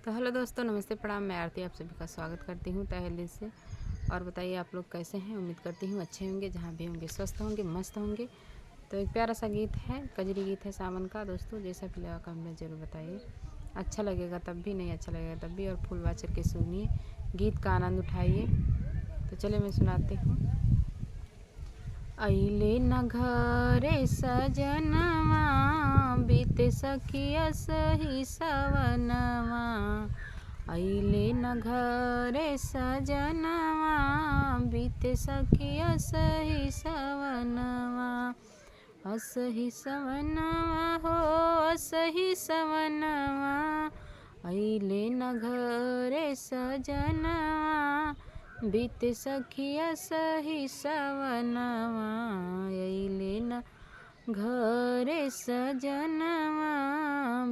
तो हेलो दोस्तों, नमस्ते, प्रणाम। मैं आरती आप सभी का स्वागत करती हूँ तहे दिल से। और बताइए आप लोग कैसे हैं। उम्मीद करती हूँ अच्छे होंगे, जहाँ भी होंगे स्वस्थ होंगे, मस्त होंगे। तो एक प्यारा सा गीत है, कजरी गीत है सावन का। दोस्तों जैसा भी लगा कमेंट ज़रूर बताइए। अच्छा लगेगा तब भी, नहीं अच्छा लगेगा तब भी। और फुल वाच करके सुनिए, गीत का आनंद उठाइए। तो चले मैं सुनाती हूँ। अइले न घरे सजनवा, बीते सखिया सही सवनवा। अइले न घरे सजनवा, बीते सखिया सही सवनवा। असही सवनवा हो, असही सवनवा। अइले न घरे सजनवा, बीते सखिया सही सवनवा। अइले न घरे सजनवा,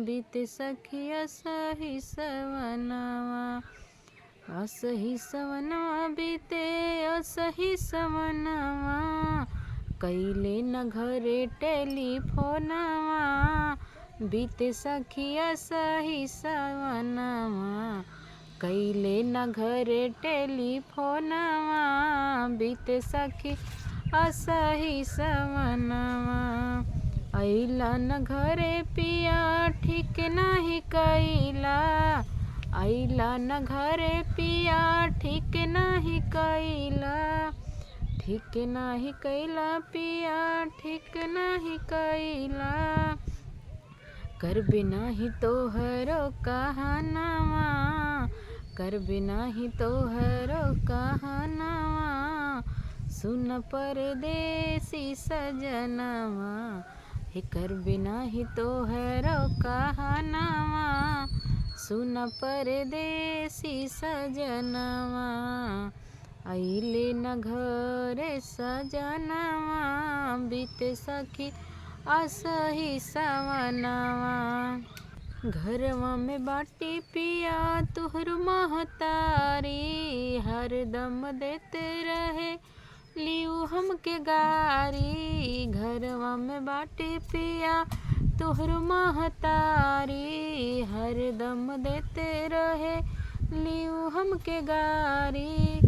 बीते सखिया सही सवनवा। असही सवनवा बीते असही सवनवा, कैले न घरे टेलीफोनवा। बीते सखिया सही सवनवा, कैले न घरे टेलीफोनवा। बीते सखी असही सवनवा। अइला न घरे पिया ठीक नाही कैला, अइला न घरे पिया ठीक नाही कैला। ठीक नाही कैला पिया ठीक नाही कैला, करबे नाही तोहरो कहनवा। करबे नाही तोहरो कहनवा, सुन परदेसी सजनवा। हे करबे नाही तोहरो कहनवा, सुन परदेसी सजनवा। अइले न घरे सजनवा, बीते सखी असही सवनवा। घरवा में बाटी पिया तुहरु महतारी, हरदम देते रहे लियू हमके गारी। घरवा में बाटी पिया तुहरु महतारी, हरदम देते रहे लियू हमके गारी।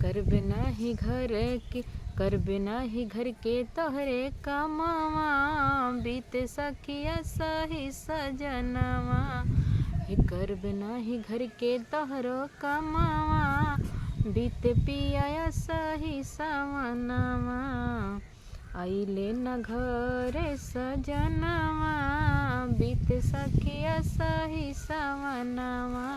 करबे नाही घर के, करबे नाही घर के तोहरे कमवा। बीते सखिया सही सजनवा, हे करबे नाही घर के तोहरो कमवा। बीते पिया सही सवनवा। अइले न घरे सजनवा, बीते सखिया सही सवनवा।